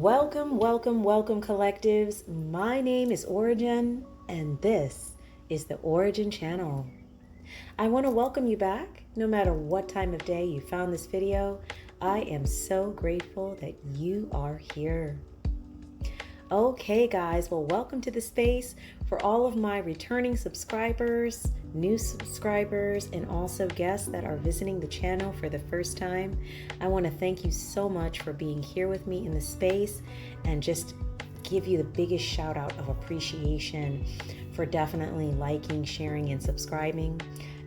Welcome, collectives. My name is Ora-gen, and this is the Ora-gen Channel. I want to welcome you back, no matter what time of day you found this video. I am so grateful that you are here. Okay, guys, well, welcome to the space. For all of my returning subscribers, new subscribers, and also guests that are visiting the channel for the first time, I want to thank you so much for being here with me in the space and just give you the biggest shout out of appreciation for definitely liking, sharing, and subscribing.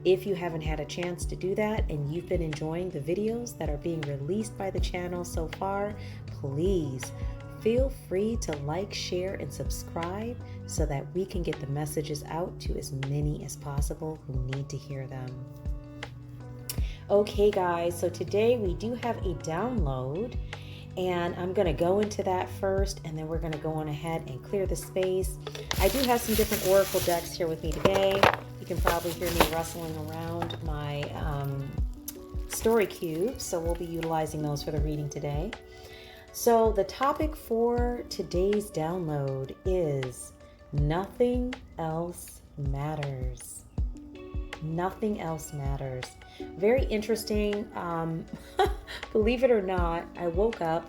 If you haven't had a chance to do that and you've been enjoying the videos that are being released by the channel so far, please feel free to like, share, and subscribe so that we can get the messages out to as many as possible who need to hear them. Okay, guys, so today we do have a download, and I'm going to go into that first, and then we're going to go on ahead and clear the space. I do have some different Oracle decks here with me today. You can probably hear me rustling around my story cubes, so we'll be utilizing those for the reading today. So the topic for today's download is nothing else matters. Nothing else matters. Very interesting. Believe it or not, I woke up.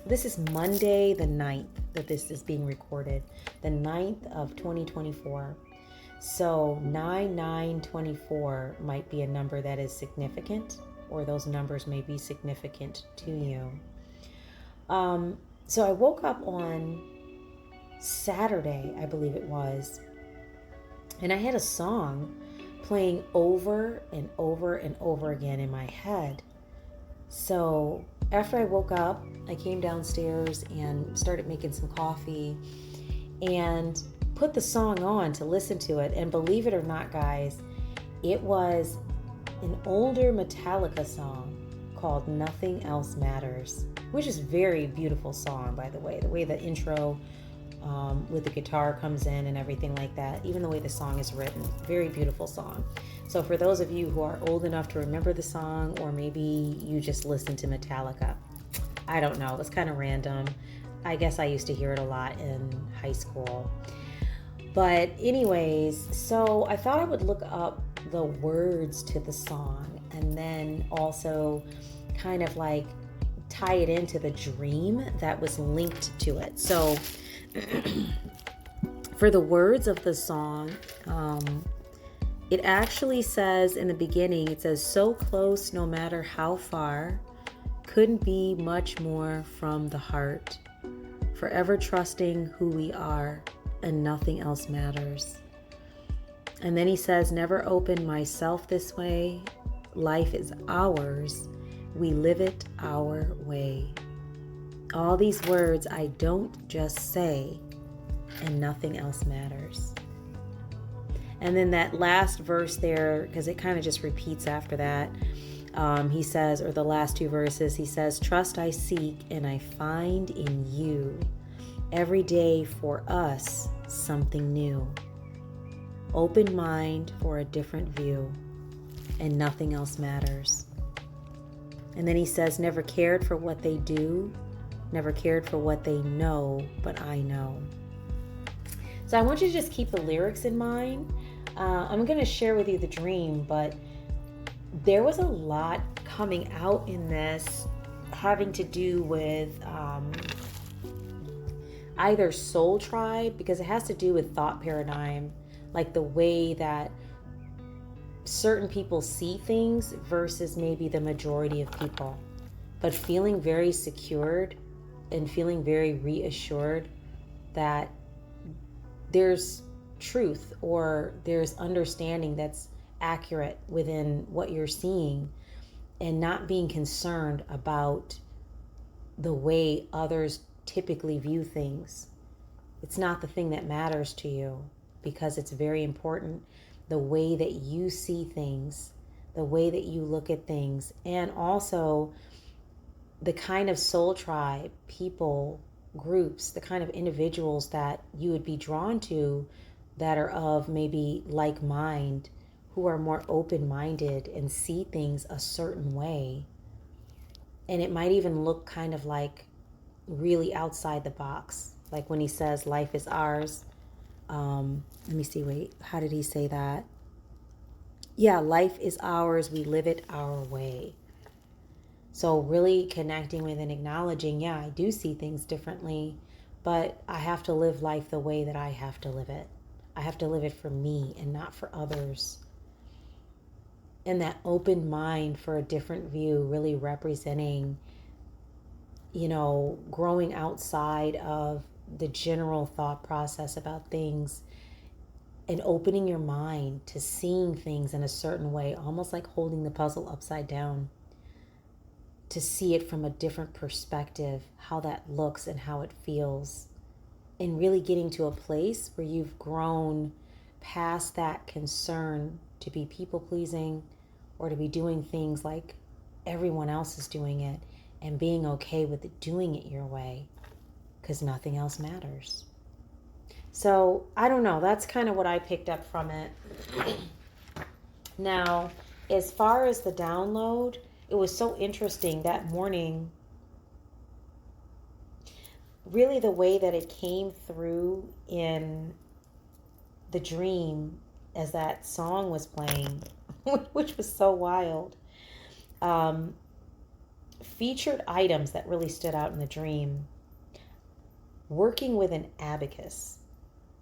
This is Monday the 9th that this is being recorded. The 9th of 2024. So 9924 might be a number that is significant, or those numbers may be significant to you. So I woke up on Saturday, I believe it was, and I had a song playing over and over and over again in my head. So after I woke up, I came downstairs and started making some coffee and put the song on to listen to it. And believe it or not, guys, it was an older Metallica song called Nothing Else Matters, which is a very beautiful song, by the way the intro with the guitar comes in and everything like that, even the way the song is written, very beautiful song. So for those of you who are old enough to remember the song, or maybe you just listen to Metallica, I don't know, it's kind of random. I guess I used to hear it a lot in high school. But anyways, so I thought I would look up the words to the song and then also kind of like tie it into the dream that was linked to it. So for the words of the song, it actually says in the beginning, it says, so close no matter how far, couldn't be much more from the heart, forever trusting who we are and nothing else matters. And then he says, never open myself this way, life is ours, we live it our way. All these words I don't just say, and nothing else matters. And then that last verse there, because it kind of just repeats after that, he says, or the last two verses, he says, trust I seek and I find in you, every day for us something new. Open mind for a different view, and nothing else matters. And then he says, never cared for what they do, never cared for what they know, but I know. So I want you to just keep the lyrics in mind. I'm going to share with you the dream, but there was a lot coming out in this having to do with either soul tribe, because it has to do with thought paradigm, like the way that certain people see things versus maybe the majority of people, but feeling very secured and feeling very reassured that there's truth or there's understanding that's accurate within what you're seeing, and not being concerned about the way others typically view things. It's not the thing that matters to you, because it's very important the way that you see things, the way that you look at things, and also the kind of soul tribe, people, groups, the kind of individuals that you would be drawn to that are of maybe like mind, who are more open-minded and see things a certain way. And it might even look kind of like really outside the box. Like when he says life is ours. Let me see, wait, how did he say that? Yeah, life is ours. We live it our way. So really connecting with and acknowledging, yeah, I do see things differently, but I have to live life the way that I have to live it. I have to live it for me and not for others. And that open mind for a different view really representing, growing outside of the general thought process about things and opening your mind to seeing things in a certain way, almost like holding the puzzle upside down, to see it from a different perspective, how that looks and how it feels, and really getting to a place where you've grown past that concern to be people pleasing or to be doing things like everyone else is doing it, and being okay with it, doing it your way, because nothing else matters. So I don't know, that's kind of what I picked up from it. Now, as far as the download, it was so interesting that morning. Really, the way that it came through in the dream as that song was playing, which was so wild, featured items that really stood out in the dream. Working with an abacus.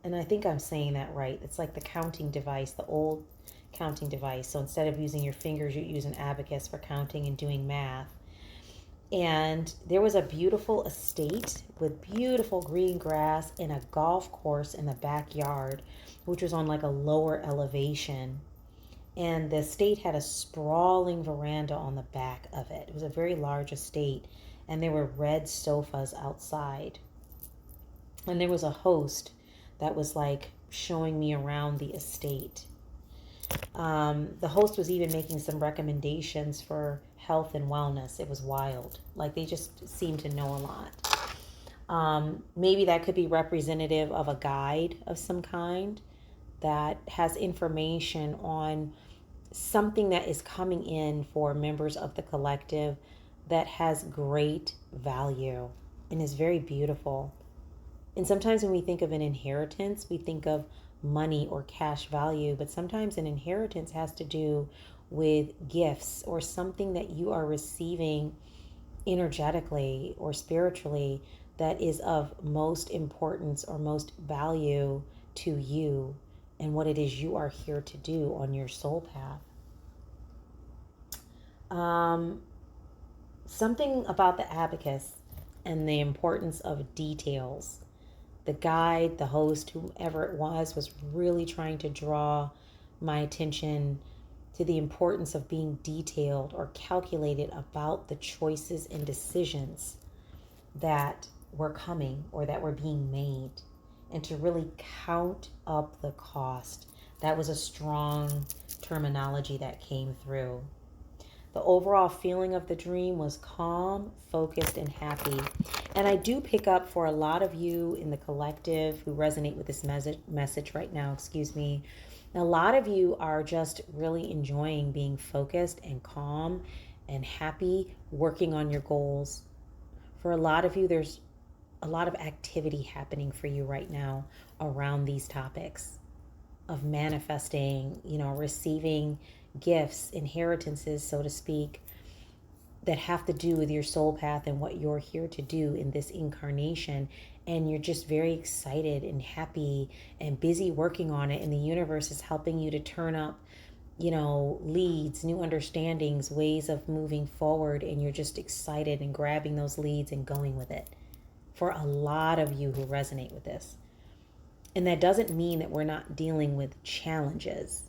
And I think I'm saying that right. It's like the counting device, the old counting device. So instead of using your fingers, you use an abacus for counting and doing math. And there was a beautiful estate with beautiful green grass and a golf course in the backyard, which was on like a lower elevation. And the estate had a sprawling veranda on the back of it. It was a very large estate, and there were red sofas outside. And there was a host that was like showing me around the estate. The host was even making some recommendations for health and wellness. It was wild. Like they just seemed to know a lot. Maybe that could be representative of a guide of some kind that has information on something that is coming in for members of the collective that has great value and is very beautiful. And sometimes when we think of an inheritance, we think of money or cash value, but sometimes an inheritance has to do with gifts or something that you are receiving energetically or spiritually that is of most importance or most value to you and what it is you are here to do on your soul path. Something about the abacus and the importance of details. The guide, the host, whoever it was really trying to draw my attention to the importance of being detailed or calculated about the choices and decisions that were coming or that were being made, and to really count up the cost. That was a strong terminology that came through. The overall feeling of the dream was calm, focused, and happy. And I do pick up for a lot of you in the collective who resonate with this message right now, a lot of you are just really enjoying being focused and calm and happy, working on your goals. For a lot of you, there's a lot of activity happening for you right now around these topics of manifesting, receiving gifts, inheritances, so to speak, that have to do with your soul path and what you're here to do in this incarnation. And you're just very excited and happy and busy working on it. And the universe is helping you to turn up, leads, new understandings, ways of moving forward. And you're just excited and grabbing those leads and going with it. For a lot of you who resonate with this. And that doesn't mean that we're not dealing with challenges,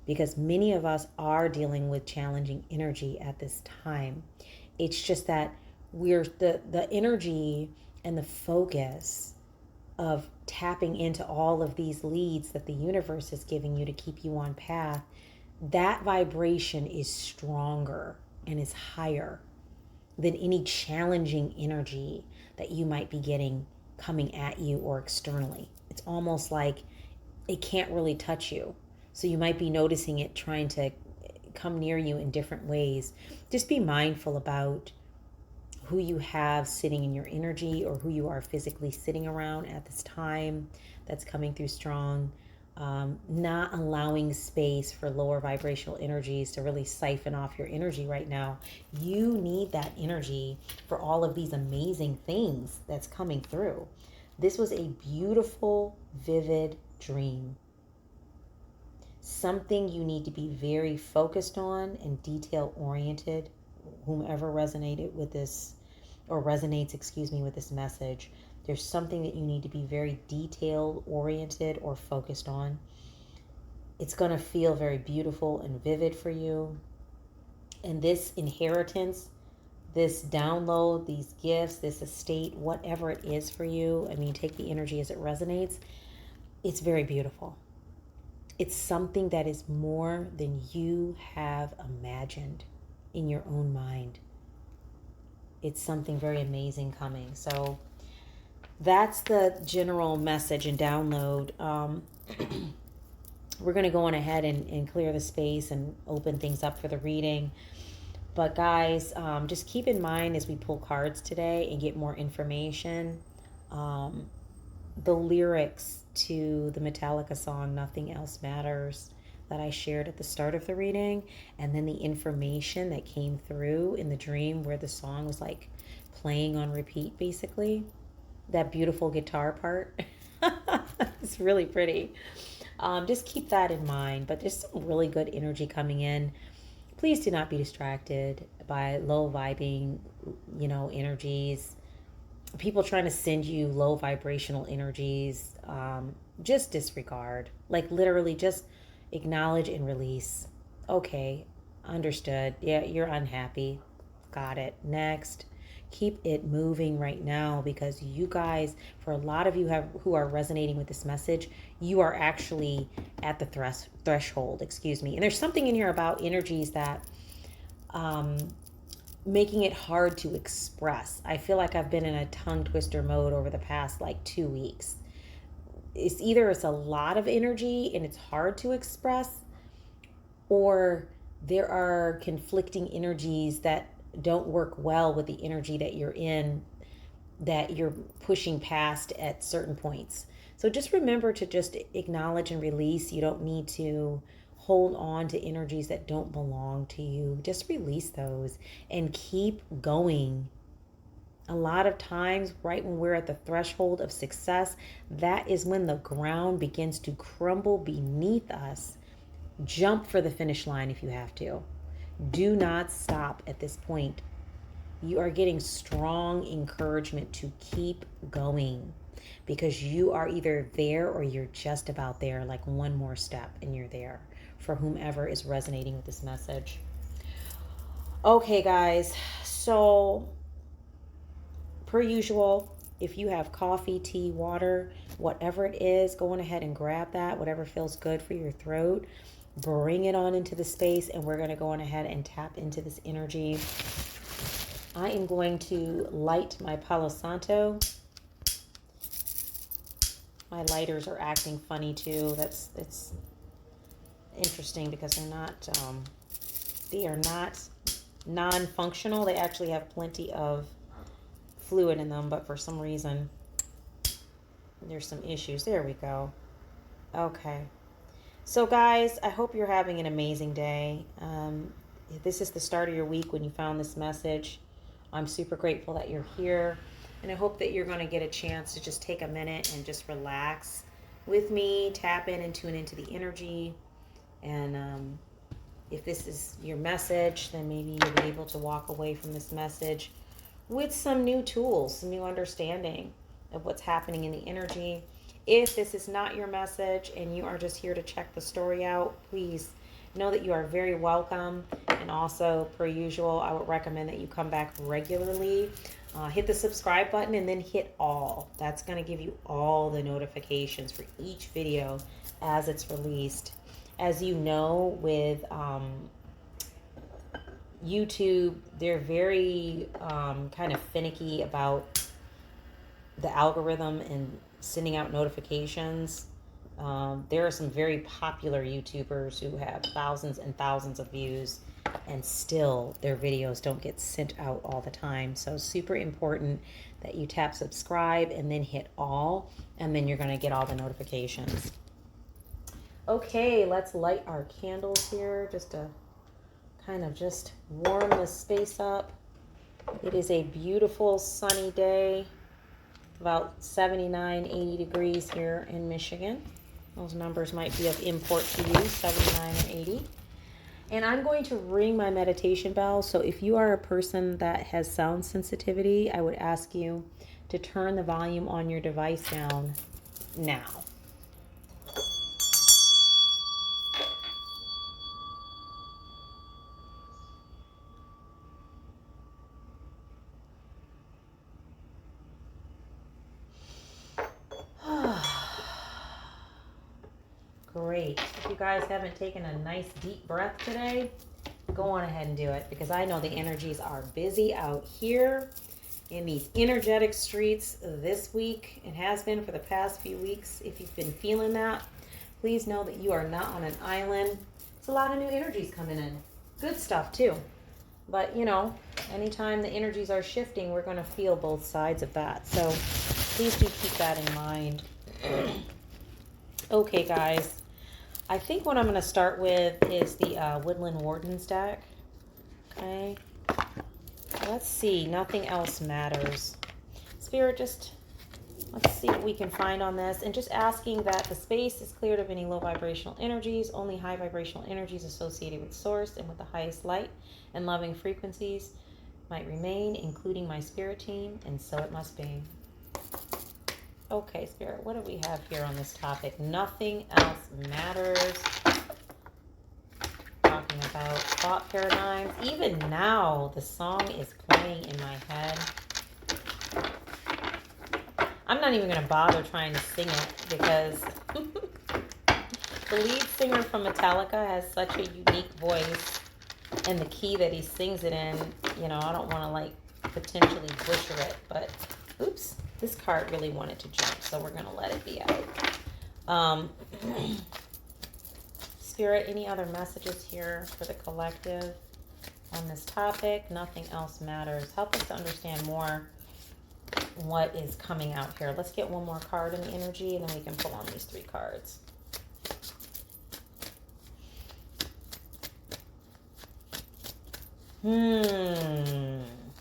because many of us are dealing with challenging energy at this time. It's just that we're the energy and the focus of tapping into all of these leads that the universe is giving you to keep you on path. That vibration is stronger and is higher than any challenging energy that you might be getting coming at you or externally. It's almost like it can't really touch you. So you might be noticing it trying to come near you in different ways. Just be mindful about who you have sitting in your energy or who you are physically sitting around at this time that's coming through strong. Not allowing space for lower vibrational energies to really siphon off your energy right now. You need that energy for all of these amazing things that's coming through. This was a beautiful, vivid dream. Something you need to be very focused on and detail oriented. Whomever resonated with this, or resonates, with this message, there's something that you need to be very detail oriented or focused on. It's going to feel very beautiful and vivid for you. And this inheritance, this download, these gifts, this estate, whatever it is for you, I mean, take the energy as it resonates. It's very beautiful. It's something that is more than you have imagined in your own mind. It's something very amazing coming. So that's the general message and download. We're going to go on ahead and clear the space and open things up for the reading. But guys, just keep in mind as we pull cards today and get more information, the lyrics to the Metallica song, Nothing Else Matters, that I shared at the start of the reading, and then the information that came through in the dream where the song was like playing on repeat, basically. That beautiful guitar part. It's really pretty. Just keep that in mind. But there's some really good energy coming in. Please do not be distracted by low vibing, energies. People trying to send you low vibrational energies. Just disregard. Like literally just acknowledge and release. Okay, understood. Yeah, you're unhappy. Got it. Next. Keep it moving right now, because you guys, for a lot of you who are resonating with this message, you are actually at the threshold, and there's something in here about energies that making it hard to express. I feel like I've been in a tongue twister mode over the past 2 weeks. It's either it's a lot of energy and it's hard to express, or there are conflicting energies that don't work well with the energy that you're in, that you're pushing past at certain points. So just remember to just acknowledge and release. You don't need to hold on to energies that don't belong to you. Just release those and keep going. A lot of times, right when we're at the threshold of success, that is when the ground begins to crumble beneath us. Jump for the finish line if you have to. Do not stop at this point. You are getting strong encouragement to keep going, because you are either there or you're just about there, like one more step and you're there, for whomever is resonating with this message. Okay, guys, so per usual, if you have coffee, tea, water, whatever it is, go on ahead and grab that, whatever feels good for your throat. Bring it on into the space, and we're going to go on ahead and tap into this energy. I am going to light my Palo Santo. My lighters are acting funny too. It's interesting because they are not non-functional. They actually have plenty of fluid in them, but for some reason there's some issues. There we go. Okay. So guys, I hope you're having an amazing day. If this is the start of your week when you found this message, I'm super grateful that you're here. And I hope that you're going to get a chance to just take a minute and just relax with me, tap in and tune into the energy. And if this is your message, then maybe you'll be able to walk away from this message with some new tools, some new understanding of what's happening in the energy. If this is not your message and you are just here to check the story out, please know that you are very welcome. And also, per usual, I would recommend that you come back regularly. Hit the subscribe button and then hit all. That's going to give you all the notifications for each video as it's released. As you know, with YouTube, they're very kind of finicky about the algorithm and sending out notifications. There are some very popular YouTubers who have thousands and thousands of views, and still their videos don't get sent out all the time. So super important that you tap subscribe and then hit all, and then you're going to get all the notifications. Okay, let's light our candles here just to kind of just warm the space up. It is a beautiful sunny day, about 79, 80 degrees here in Michigan. Those numbers might be of import to you, 79 and 80. And I'm going to ring my meditation bell. So if you are a person that has sound sensitivity, I would ask you to turn the volume on your device down now. Great. If you guys haven't taken a nice deep breath today, go on ahead and do it, because I know the energies are busy out here in these energetic streets this week. It has been for the past few weeks. If you've been feeling that, please know that you are not on an island. It's a lot of new energies coming in. Good stuff too. But you know, anytime the energies are shifting, we're going to feel both sides of that. So please do keep that in mind. Okay, guys. I think what I'm going to start with is the Woodland Warden's deck. Okay. Let's see. Nothing else matters. Spirit, just let's see what we can find on this. And just asking that the space is cleared of any low vibrational energies. Only high vibrational energies associated with source and with the highest light and loving frequencies might remain, including my spirit team. And so it must be. Okay, Spirit, what do we have here on this topic? Nothing else matters. Talking about thought paradigms. Even now, the song is playing in my head. I'm not even going to bother trying to sing it, because the lead singer from Metallica has such a unique voice, and the key that he sings it in, you know, I don't want to like potentially butcher it, but oops. This card really wanted to jump, so we're going to let it be out. Spirit, any other messages here for the collective on this topic? Nothing else matters. Help us to understand more what is coming out here. Let's get one more card in the energy, and then we can pull on these 3 cards.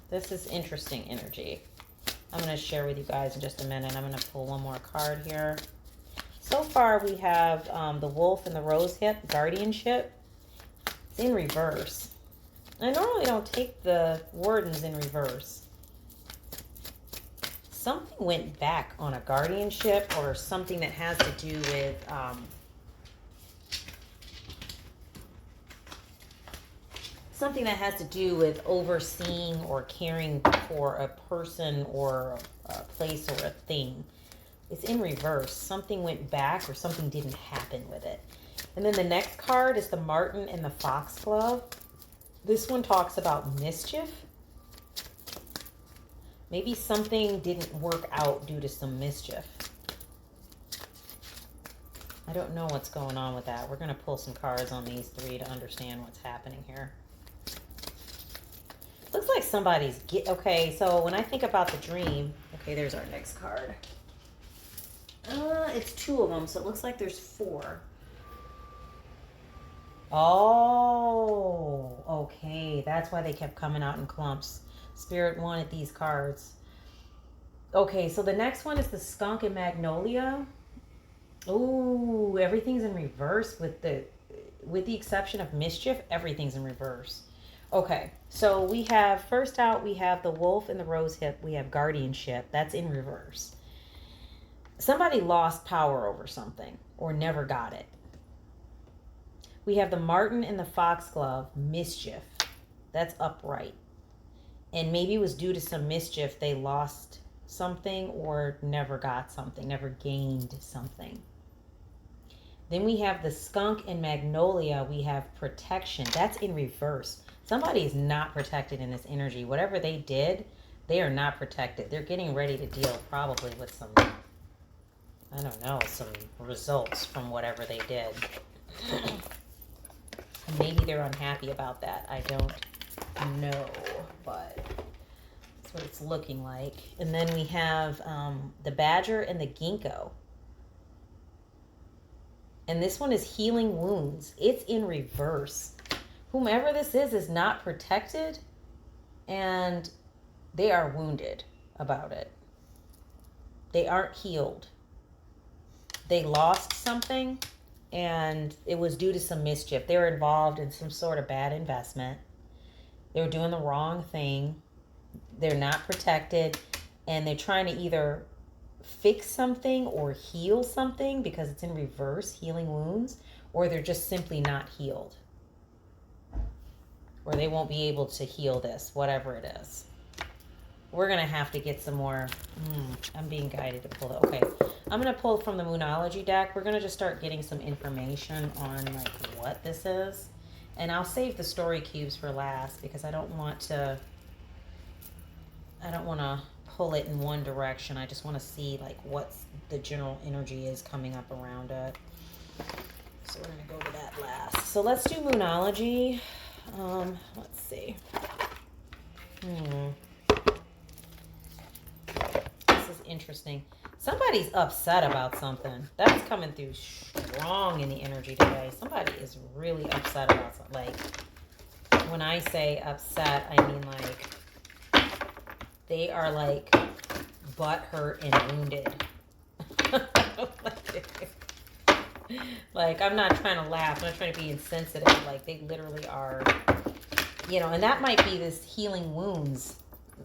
This is interesting energy. I'm going to share with you guys in just a minute. I'm going to pull one more card here. So far, we have the wolf and the rose hip, guardianship. It's in reverse. I normally don't take the wardens in reverse. Something went back on a guardianship, or something that has to do with overseeing or caring for a person or a place or a thing. It's in reverse. Something went back, or something didn't happen with it. And then the next card is the marten and the foxglove. This one talks about mischief. Maybe something didn't work out due to some mischief. I don't know what's going on with that. We're going to pull some cards on these 3 to understand what's happening here. Looks like somebody's okay, so when I think about the dream, okay, there's our next card. It's 2 of them, so it looks like there's 4. Oh, okay, that's why they kept coming out in clumps. Spirit wanted these cards. Okay, so the next one is the skunk and magnolia. Ooh, everything's in reverse with the exception of mischief. Everything's in reverse. Okay, so we have, first out, we have the wolf and the rose hip. We have guardianship. That's in reverse. Somebody lost power over something or never got it. We have the marten and the foxglove, mischief. That's upright. And maybe it was due to some mischief. They lost something or never got something, never gained something. Then we have the skunk and magnolia. We have protection. That's in reverse. Somebody is not protected in this energy. Whatever they did, they are not protected. They're getting ready to deal probably with some I don't know, some results from whatever they did. Maybe they're unhappy about that. I don't know, but that's what it's looking like. And then we have the badger and the ginkgo. And this one is healing wounds. It's in reverse. Whomever this is not protected, and they are wounded about it. They aren't healed. They lost something, and it was due to some mischief. They were involved in some sort of bad investment. They were doing the wrong thing. They're not protected, and they're trying to either fix something or heal something because it's in reverse, healing wounds, or they're just simply not healed. Or they won't be able to heal this, whatever it is. We're going to have to get some more. I'm being guided to pull it. Okay. I'm going to pull from the Moonology deck. We're going to just start getting some information on like what this is. And I'll save the story cubes for last because I don't want to pull it in one direction. I just want to see like what the general energy is coming up around it. So we're going to go to that last. So let's do Moonology. Let's see. This is interesting. Somebody's upset about something. That's coming through strong in the energy today. Somebody is really upset about something. Like, when I say upset, I mean like they are like butthurt and wounded. Like, I'm not trying to laugh. I'm not trying to be insensitive. Like, they literally are, and that might be this healing wounds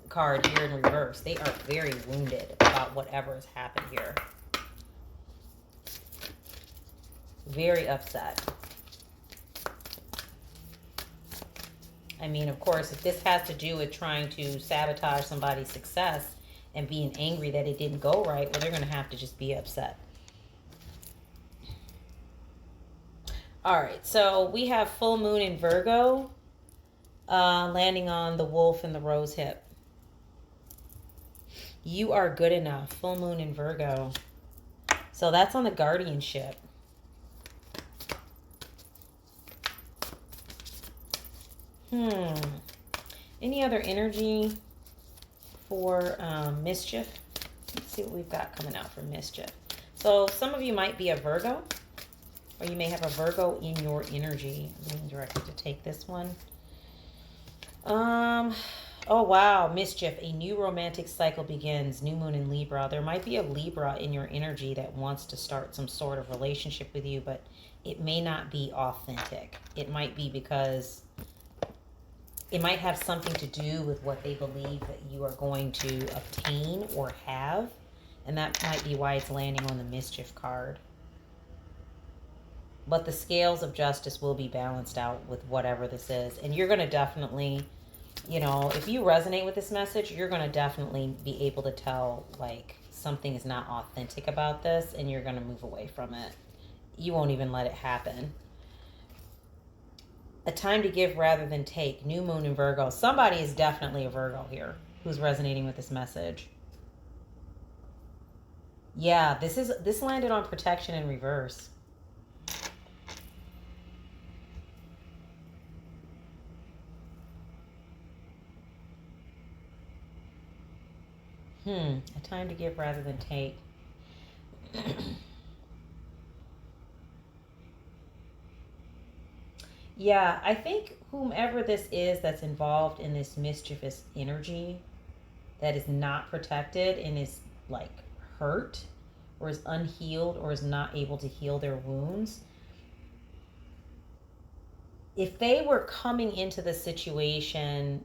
card here in reverse. They are very wounded about whatever has happened here. Very upset. I mean, of course, if this has to do with trying to sabotage somebody's success and being angry that it didn't go right, well, they're going to have to just be upset. All right, so we have full moon in Virgo, landing on the wolf and the rose hip. You are good enough. Full moon in Virgo. So that's on the guardianship. Any other energy for mischief? Let's see what we've got coming out for mischief. So some of you might be a Virgo, or you may have a Virgo in your energy. I'm being directed to take this one. Oh, wow. Mischief. A new romantic cycle begins. New moon in Libra. There might be a Libra in your energy that wants to start some sort of relationship with you, but it may not be authentic. It might be because it might have something to do with what they believe that you are going to obtain or have. And that might be why it's landing on the mischief card. But the scales of justice will be balanced out with whatever this is. And you're going to definitely, if you resonate with this message, you're going to definitely be able to tell, like, something is not authentic about this, and you're going to move away from it. You won't even let it happen. A time to give rather than take. New moon in Virgo. Somebody is definitely a Virgo here who's resonating with this message. Yeah, this landed on protection in reverse. A time to give rather than take. Yeah, I think whomever this is that's involved in this mischievous energy that is not protected and is like hurt or is unhealed or is not able to heal their wounds, if they were coming into the situation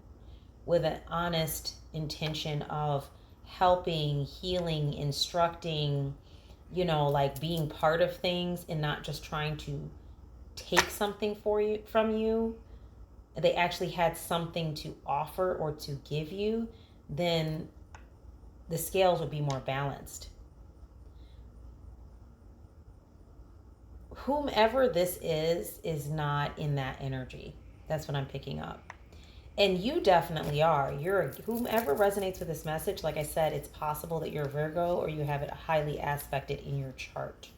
with an honest intention of helping, healing, instructing, like being part of things and not just trying to take something from you, they actually had something to offer or to give you, then the scales would be more balanced. Whomever this is not in that energy. That's what I'm picking up. And you definitely are. Whomever resonates with this message, like I said, it's possible that you're a Virgo or you have it highly aspected in your chart.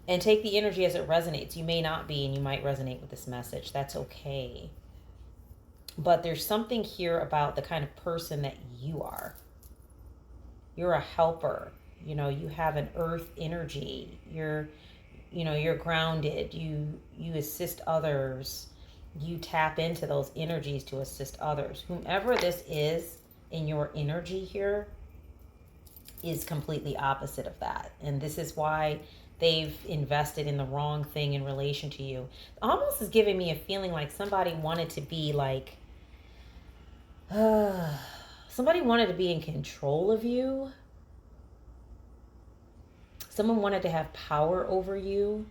And take the energy as it resonates. You may not be, and you might resonate with this message. That's okay. But there's something here about the kind of person that you are. You're a helper. You know, you have an earth energy. You're grounded. You assist others. You tap into those energies to assist others. Whomever this is in your energy here is completely opposite of that. And this is why they've invested in the wrong thing in relation to you. Almost is giving me a feeling like somebody wanted to be like, somebody wanted to be in control of you. Someone wanted to have power over you.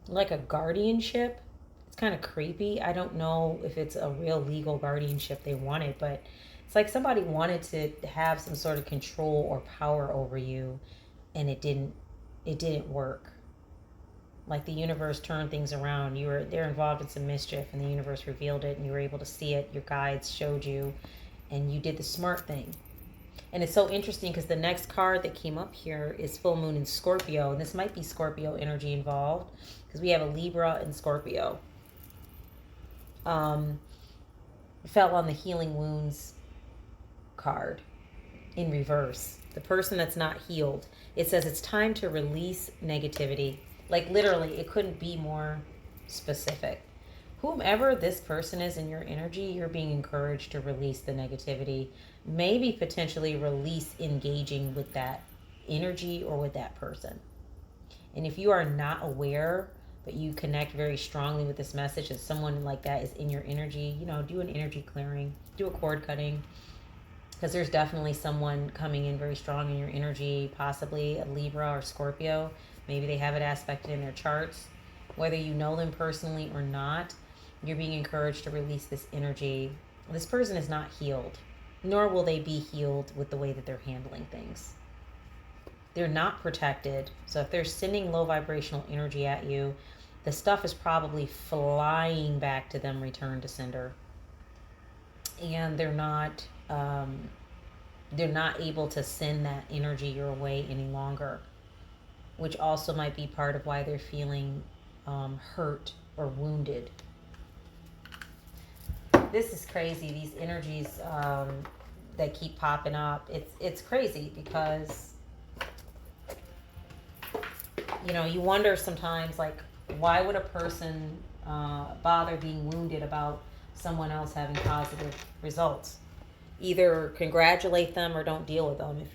Like a guardianship. It's kind of creepy. I don't know if it's a real legal guardianship they wanted, but it's like somebody wanted to have some sort of control or power over you, and it didn't work. Like the universe turned things around. They're involved in some mischief, and the universe revealed it, and you were able to see it. Your guides showed you, and you did the smart thing. And it's so interesting because the next card that came up here is full moon in Scorpio, and this might be Scorpio energy involved because we have a Libra and Scorpio. Fell on the healing wounds card in reverse. The person that's not healed. It says it's time to release negativity. Like literally, it couldn't be more specific. Whomever this person is in your energy, you're being encouraged to release the negativity. Maybe potentially release engaging with that energy or with that person. And if you are not aware, but you connect very strongly with this message and someone like that is in your energy, do an energy clearing, do a cord cutting. Because there's definitely someone coming in very strong in your energy, possibly a Libra or Scorpio. Maybe they have it aspected in their charts. Whether you know them personally or not, you're being encouraged to release this energy. This person is not healed, nor will they be healed with the way that they're handling things. They're not protected. So if they're sending low vibrational energy at you, the stuff is probably flying back to them, return to sender. And they're not able to send that energy your way any longer, which also might be part of why they're feeling hurt or wounded. This is crazy. These energies that keep popping up. It's crazy because you wonder sometimes, like, why would a person bother being wounded about someone else having positive results? Either congratulate them or don't deal with them if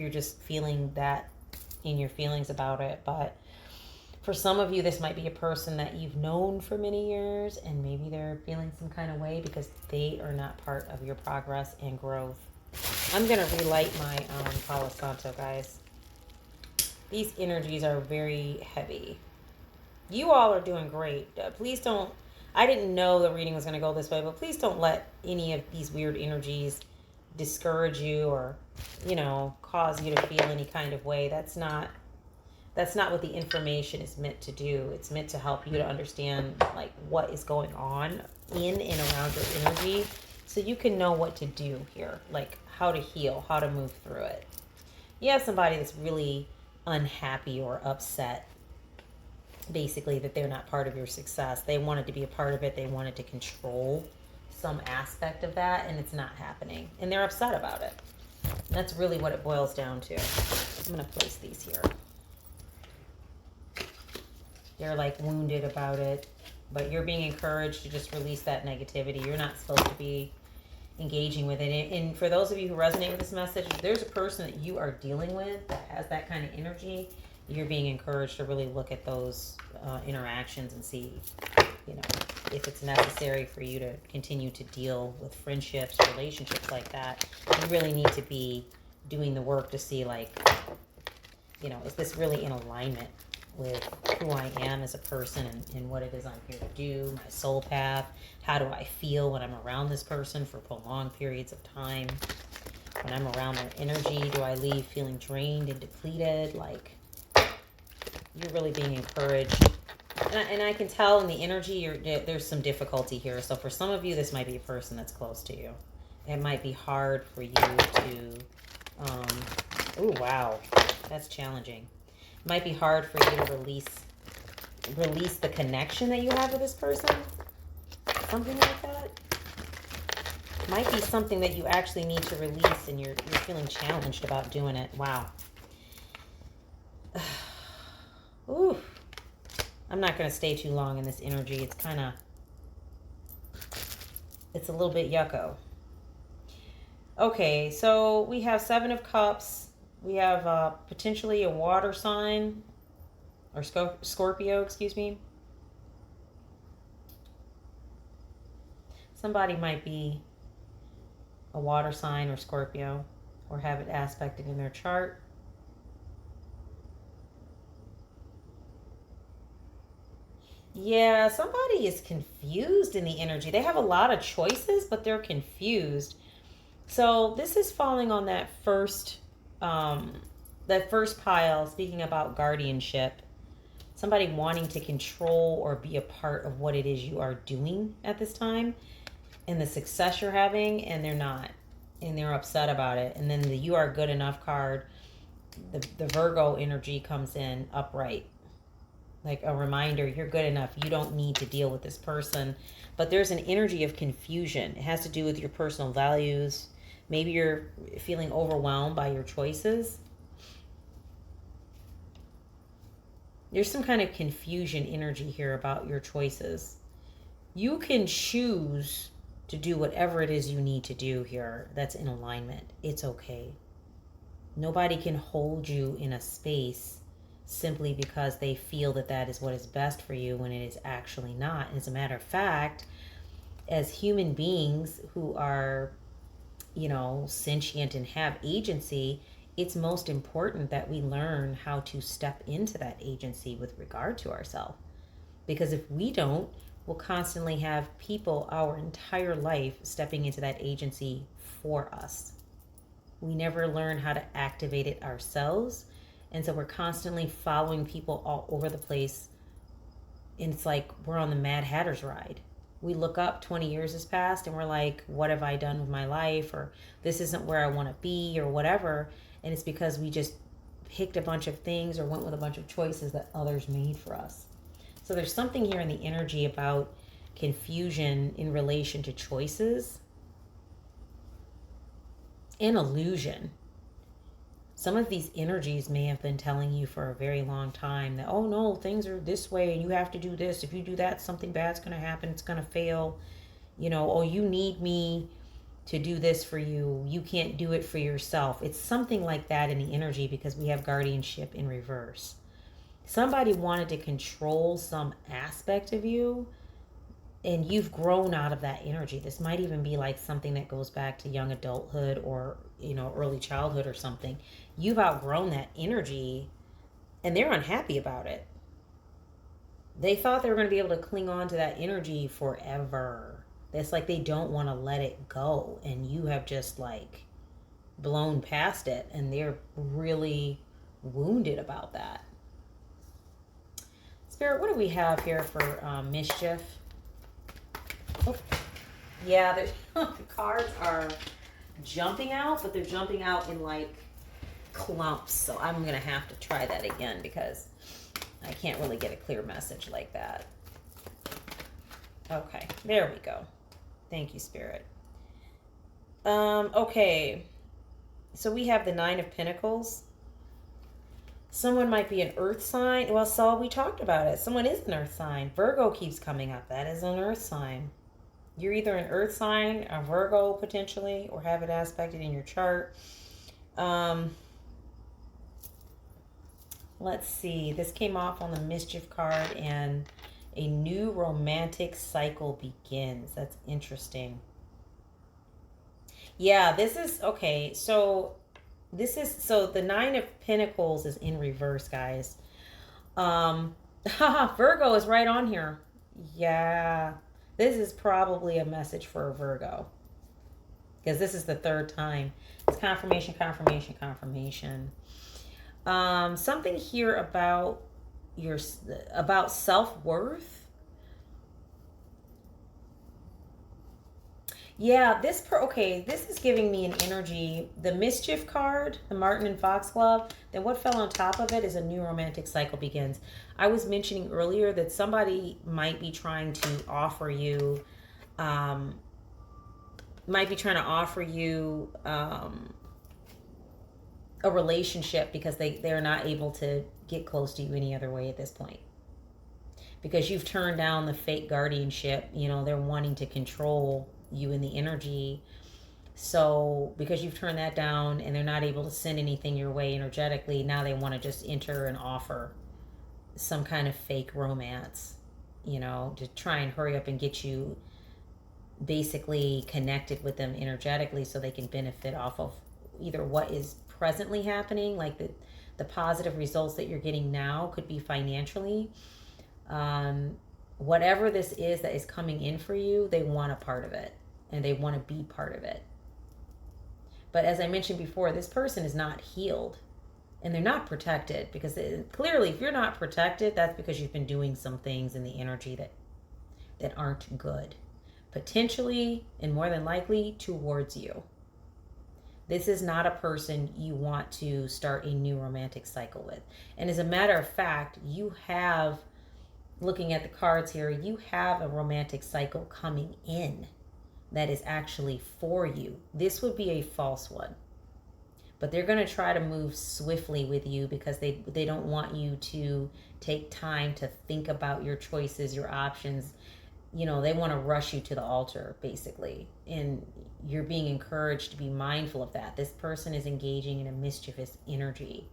you're just feeling that in your feelings about it. But for some of you, this might be a person that you've known for many years, and maybe they're feeling some kind of way because they are not part of your progress and growth. I'm going to relight my Palo Santo, guys. These energies are very heavy. You all are doing great. Please don't, I didn't know the reading was going to go this way, but please don't let any of these weird energies discourage you or, cause you to feel any kind of way. That's not what the information is meant to do. It's meant to help you to understand, like, what is going on in and around your energy so you can know what to do here, like how to heal, how to move through it. You have somebody that's really unhappy or upset, basically, that they're not part of your success. They wanted to be a part of it. They wanted to control some aspect of that, and it's not happening. And they're upset about it. And that's really what it boils down to. I'm going to place these here. They're like wounded about it, but you're being encouraged to just release that negativity. You're not supposed to be engaging with it. And for those of you who resonate with this message, if there's a person that you are dealing with that has that kind of energy, you're being encouraged to really look at those interactions and see, if it's necessary for you to continue to deal with friendships, relationships like that. You really need to be doing the work to see, like, is this really in alignment with who I am as a person and what it is I'm here to do, my soul path? How do I feel when I'm around this person for prolonged periods of time? When I'm around their energy, do I leave feeling drained and depleted? Like, you're really being encouraged And I can tell in the energy, there's some difficulty here. So for some of you, this might be a person that's close to you. It might be hard for you to, oh, wow, that's challenging. It might be hard for you to release the connection that you have with this person. Something like that. Might be something that you actually need to release, and you're feeling challenged about doing it. Wow. Ooh. I'm not going to stay too long in this energy. It's a little bit yucko. Okay, so we have 7 of Cups. We have potentially a water sign, or Scorpio, excuse me. Somebody might be a water sign or Scorpio, or have it aspected in their chart. Yeah, somebody is confused in the energy. They have a lot of choices, but they're confused. So this is falling on that first pile, speaking about guardianship. Somebody wanting to control or be a part of what it is you are doing at this time, and the success you're having, and they're not. And they're upset about it. And then the you are good enough card, the Virgo energy comes in upright. Like a reminder, you're good enough. You don't need to deal with this person. But there's an energy of confusion. It has to do with your personal values. Maybe you're feeling overwhelmed by your choices. There's some kind of confusion energy here about your choices. You can choose to do whatever it is you need to do here that's in alignment. It's okay. Nobody can hold you in a space simply because they feel that that is what is best for you when it is actually not. As a matter of fact, as human beings who are, sentient and have agency, it's most important that we learn how to step into that agency with regard to ourselves. Because if we don't, we'll constantly have people our entire life stepping into that agency for us. We never learn how to activate it ourselves. And so we're constantly following people all over the place. And it's like we're on the Mad Hatter's ride. We look up, 20 years has passed, and we're like, what have I done with my life? Or this isn't where I want to be, or whatever. And it's because we just picked a bunch of things or went with a bunch of choices that others made for us. So there's something here in the energy about confusion in relation to choices and illusion. Some of these energies may have been telling you for a very long time that, oh no, things are this way and you have to do this. If you do that, something bad's going to happen. It's going to fail. Oh, you need me to do this for you. You can't do it for yourself. It's something like that in the energy because we have guardianship in reverse. Somebody wanted to control some aspect of you, and you've grown out of that energy. This might even be like something that goes back to young adulthood or, early childhood or something. You've outgrown that energy, and they're unhappy about it. They thought they were going to be able to cling on to that energy forever. It's like they don't want to let it go, and you have just like blown past it, and they're really wounded about that. Spirit, what do we have here for mischief? Oh, yeah, the cards are jumping out, but they're jumping out in like clumps. So I'm going to have to try that again because I can't really get a clear message like that. Okay, there we go. Thank you, Spirit. Okay, so we have the 9 of Pentacles. Someone might be an earth sign. Well, Saul, we talked about it. Someone is an earth sign. Virgo keeps coming up. That is an earth sign. You're either an earth sign, a Virgo potentially, or have it aspected in your chart. Let's see. This came off on the mischief card, and a new romantic cycle begins. That's interesting. Yeah, this is okay. So the 9 of Pentacles is in reverse, guys. Virgo is right on here. Yeah. This is probably a message for a Virgo. Because this is the 3rd time. It's confirmation, confirmation, confirmation. Something here about your about self-worth. Yeah, okay, this is giving me an energy. The mischief card, the Martin and Foxglove, then what fell on top of it is a new romantic cycle begins. I was mentioning earlier that somebody might be trying to offer you, um, a relationship because they're not able to get close to you any other way at this point. Because you've turned down the fake guardianship, they're wanting to control you in the energy. So because you've turned that down and they're not able to send anything your way energetically, now they want to just enter and offer some kind of fake romance, to try and hurry up and get you basically connected with them energetically so they can benefit off of either what is presently happening, like the positive results that you're getting now could be financially. Whatever this is that is coming in for you, they want a part of it and they want to be part of it. But as I mentioned before, this person is not healed and they're not protected because clearly if you're not protected, that's because you've been doing some things in the energy that aren't good, potentially and more than likely towards you. This is not a person you want to start a new romantic cycle with. And as a matter of fact, you have, looking at the cards here, you have a romantic cycle coming in that is actually for you. This would be a false one. But they're going to try to move swiftly with you because they don't want you to take time to think about your choices, your options. They want to rush you to the altar, basically. And you're being encouraged to be mindful of that. This person is engaging in a mischievous energy.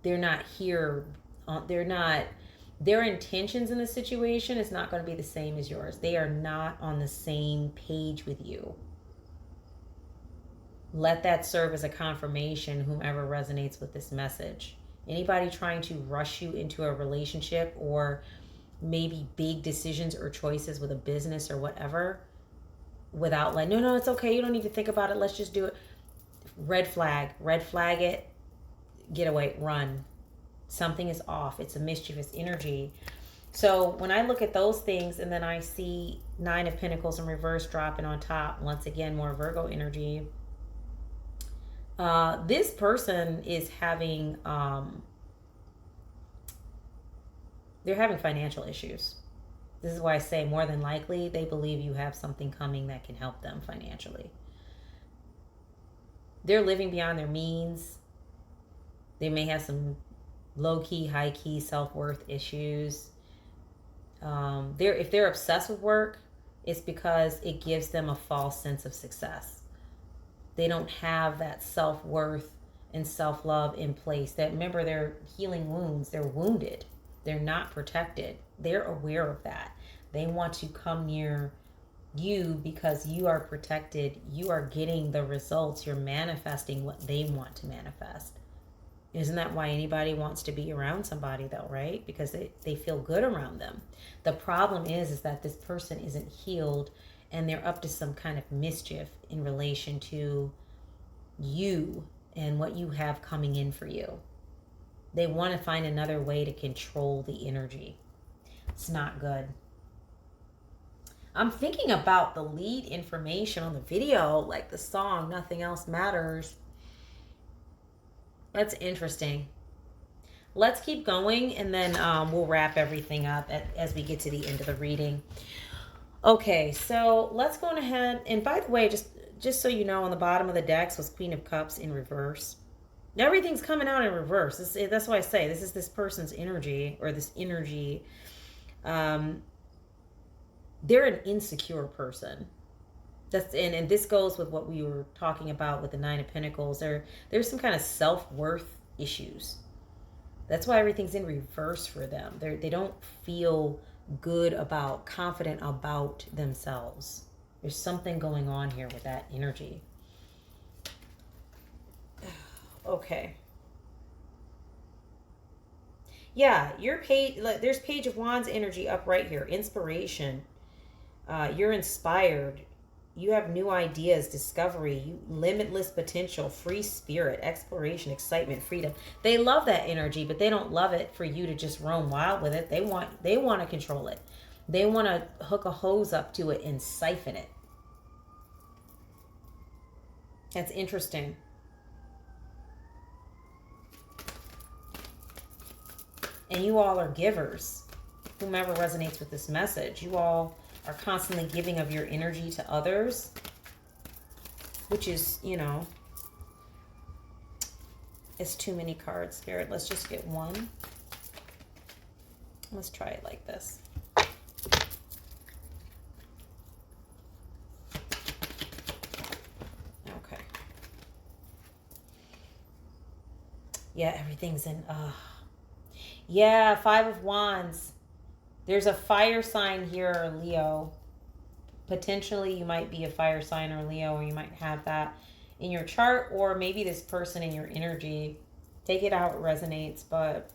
They're not here. Their intentions in the situation is not going to be the same as yours. They are not on the same page with you. Let that serve as a confirmation, whomever resonates with this message. Anybody trying to rush you into a relationship or maybe big decisions or choices with a business or whatever without like, no, it's okay. You don't need to think about it. Let's just do it. Red flag it. Get away, run. Something is off. It's a mischievous energy. So when I look at those things and then I see 9 of Pentacles in reverse dropping on top, once again, more Virgo energy. This person is having, they're having financial issues. This is why I say more than likely they believe you have something coming that can help them financially. They're living beyond their means. They may have some low-key, high-key self-worth issues. If they're obsessed with work, it's because it gives them a false sense of success. They don't have that self-worth and self-love in place. That, remember, they're healing wounds. They're wounded. They're not protected. They're aware of that. They want to come near you because you are protected. You are getting the results. You're manifesting what they want to manifest. Isn't that why anybody wants to be around somebody though, right? Because they feel good around them. The problem is that this person isn't healed and they're up to some kind of mischief in relation to you and what you have coming in for you. They want to find another way to control the energy. It's not good. I'm thinking about the lead information on the video, like the song, Nothing Else Matters. That's interesting. Let's keep going and then we'll wrap everything up as we get to the end of the reading. Okay, so let's go ahead. And by the way, just so you know, on the bottom of the decks was Queen of Cups in reverse. Everything's coming out in reverse. That's why I say this is this person's energy or this energy. They're an insecure person. And this goes with what we were talking about with the 9 of Pentacles. There's some kind of self-worth issues. That's why everything's in reverse for them. They don't feel good about, confident about themselves. There's something going on here with that energy. Okay. Yeah, there's Page of Wands energy up right here. Inspiration. You're inspired. You have new ideas, discovery, limitless potential, free spirit, exploration, excitement, freedom. They love that energy, but they don't love it for you to just roam wild with it. They want to control it. They want to hook a hose up to it and siphon it. That's interesting. And you all are givers. Whomever resonates with this message, you all are constantly giving of your energy to others, which is, it's too many cards, Spirit. Let's just get one. Let's try it like this. Okay. Yeah, everything's in, yeah, Five of Wands. There's a fire sign here, Leo. Potentially you might be a fire sign or Leo, or you might have that in your chart, or maybe this person in your energy. Take it how it resonates, but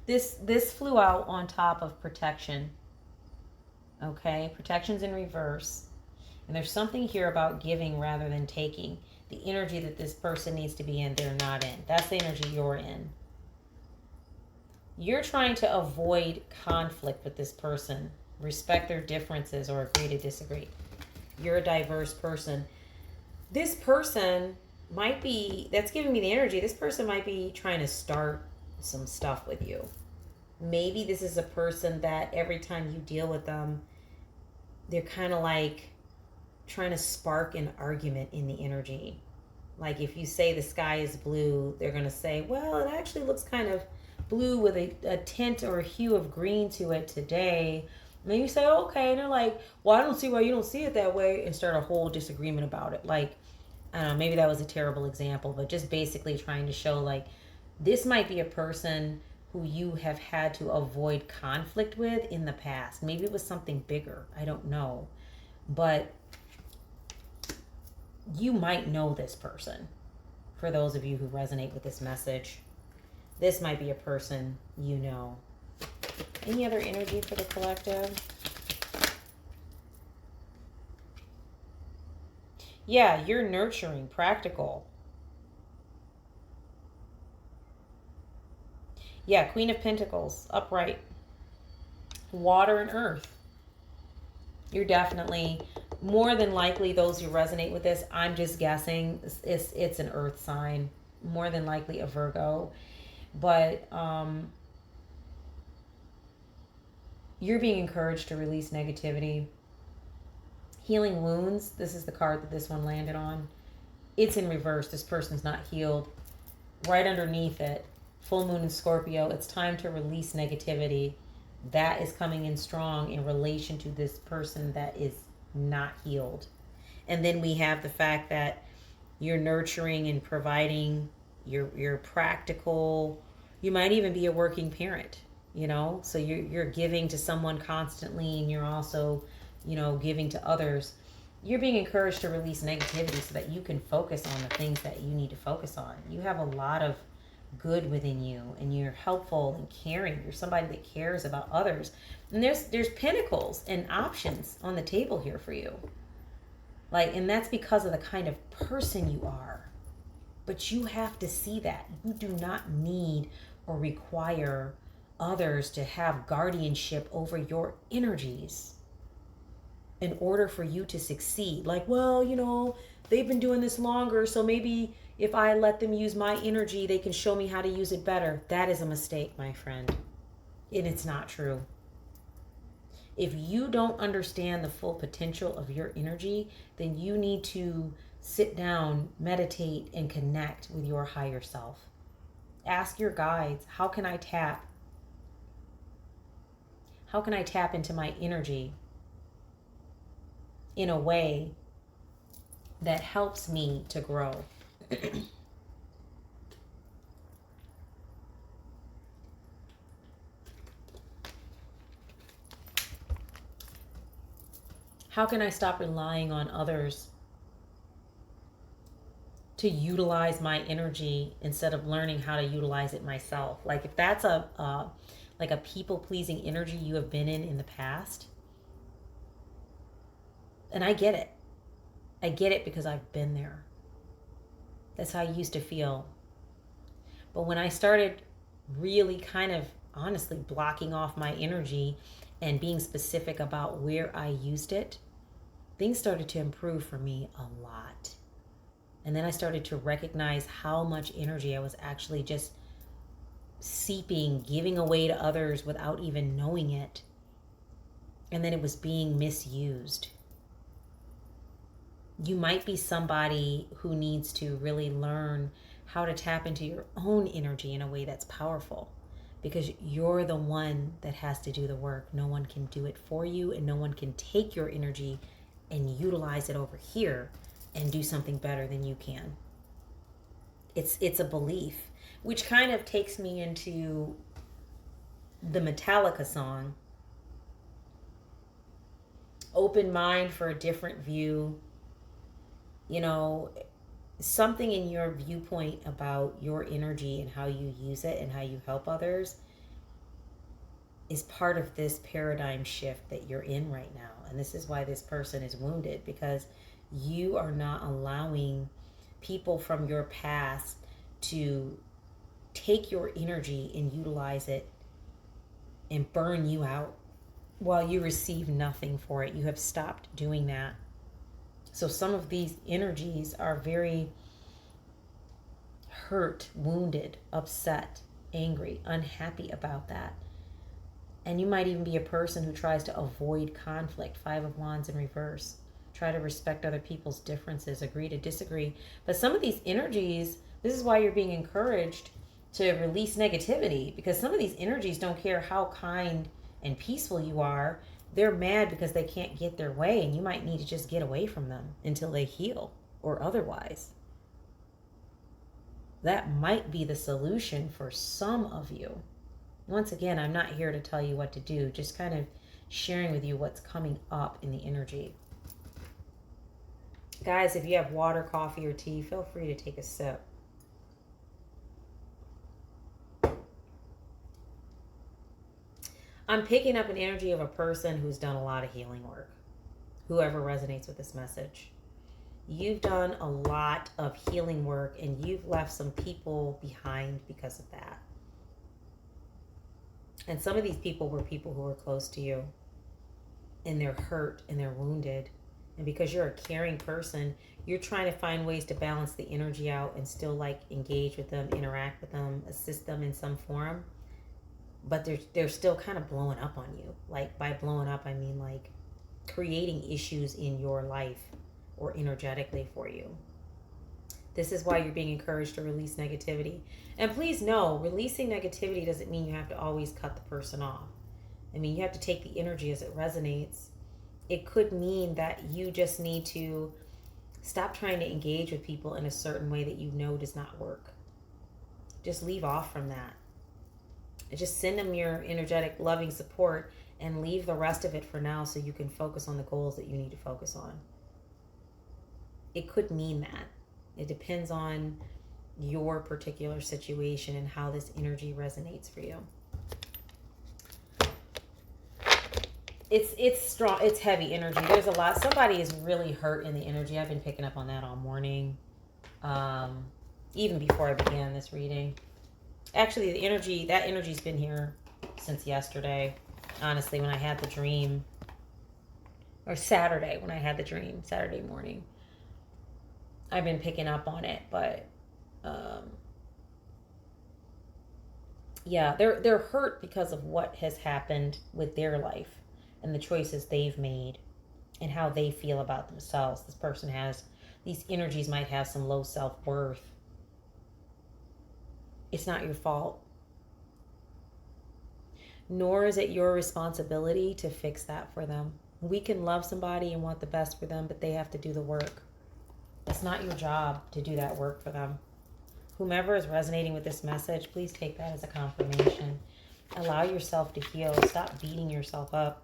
this flew out on top of protection. Okay, protection's in reverse. And there's something here about giving rather than taking. The energy that this person needs to be in, they're not in. That's the energy you're in. You're trying to avoid conflict with this person. Respect their differences or agree to disagree. You're a diverse person. This person might be, that's giving me the energy, this person might be trying to start some stuff with you. Maybe this is a person that every time you deal with them, they're kind of like trying to spark an argument in the energy. Like if you say the sky is blue, they're going to say, well, it actually looks kind of blue with a tint or a hue of green to it today. And then you say, okay. And they're like, well, I don't see why you don't see it that way, and start a whole disagreement about it. Like, I don't know, maybe that was a terrible example, but just basically trying to show like this might be a person who you have had to avoid conflict with in the past. Maybe it was something bigger. I don't know. But you might know this person. For those of you who resonate with this message, this might be a person you know. Any other energy for the collective? Yeah, you're nurturing, practical. Yeah, Queen of Pentacles, upright. Water and earth. You're definitely, more than likely, those who resonate with this, I'm just guessing, it's an earth sign. More than likely a Virgo. But you're being encouraged to release negativity. Healing wounds. This is the card that this one landed on. It's in reverse. This person's not healed. Right underneath it, full moon in Scorpio. It's time to release negativity. That is coming in strong in relation to this person that is not healed. And then we have the fact that you're nurturing and providing. You're practical. You might even be a working parent, so you're giving to someone constantly, and you're also, giving to others. You're being encouraged to release negativity so that you can focus on the things that you need to focus on. You have a lot of good within you, and you're helpful and caring. You're somebody that cares about others. And there's pentacles and options on the table here for you. And that's because of the kind of person you are. But you have to see that. You do not need or require others to have guardianship over your energies in order for you to succeed. They've been doing this longer, so maybe if I let them use my energy, they can show me how to use it better. That is a mistake, my friend. And it's not true. If you don't understand the full potential of your energy, then you need to sit down, meditate, and connect with your higher self. Ask your guides, how can I tap into my energy in a way that helps me to grow? How can I stop relying on others to utilize my energy instead of learning how to utilize it myself? If that's a people-pleasing energy you have been in the past, And I get it. I get it because I've been there. That's how I used to feel. But when I started really kind of honestly blocking off my energy and being specific about where I used it, things started to improve for me a lot. And then I started to recognize how much energy I was actually just seeping, giving away to others without even knowing it. And then it was being misused. You might be somebody who needs to really learn how to tap into your own energy in a way that's powerful, because you're the one that has to do the work. No one can do it for you, and no one can take your energy and utilize it over here and do something better than you can. It's a belief, which kind of takes me into the Metallica song, Open Mind for a Different View. You know, something in your viewpoint about your energy and how you use it and how you help others is part of this paradigm shift that you're in right now. And this is why this person is wounded, because you are not allowing people from your past to take your energy and utilize it and burn you out while you receive nothing for it. You have stopped doing that. So some of these energies are very hurt, wounded, upset, angry, unhappy about that. And you might even be a person who tries to avoid conflict. 5 of Wands in reverse. Try to respect other people's differences, agree to disagree. But some of these energies, this is why you're being encouraged to release negativity, because some of these energies don't care how kind and peaceful you are. They're mad because they can't get their way, and you might need to just get away from them until they heal or otherwise. That might be the solution for some of you. Once again, I'm not here to tell you what to do, just kind of sharing with you what's coming up in the energy. Guys, if you have water, coffee, or tea, feel free to take a sip. I'm picking up an energy of a person who's done a lot of healing work. Whoever resonates with this message. You've done a lot of healing work, and you've left some people behind because of that. And some of these people were people who were close to you, and they're hurt and they're wounded. And because you're a caring person, you're trying to find ways to balance the energy out and still like engage with them, interact with them, assist them in some form. But they're still kind of blowing up on you. Like, by blowing up, I mean like creating issues in your life or energetically for you. This is why you're being encouraged to release negativity. And please know, releasing negativity doesn't mean you have to always cut the person off. I mean, you have to take the energy as it resonates. It could mean that you just need to stop trying to engage with people in a certain way that you know does not work. Just leave off from that. Just send them your energetic, loving support and leave the rest of it for now so you can focus on the goals that you need to focus on. It could mean that. It depends on your particular situation and how this energy resonates for you. It's strong. It's heavy energy. There's a lot. Somebody is really hurt in the energy. I've been picking up on that all morning, even before I began this reading. Actually, that energy's been here since yesterday. Honestly, when I had the dream, or Saturday when I had the dream, Saturday morning. I've been picking up on it, but yeah, they're hurt because of what has happened with their life and the choices they've made and how they feel about themselves. This person these energies might have some low self-worth. It's not your fault. Nor is it your responsibility to fix that for them. We can love somebody and want the best for them, but they have to do the work. It's not your job to do that work for them. Whomever is resonating with this message, please take that as a confirmation. Allow yourself to heal. Stop beating yourself up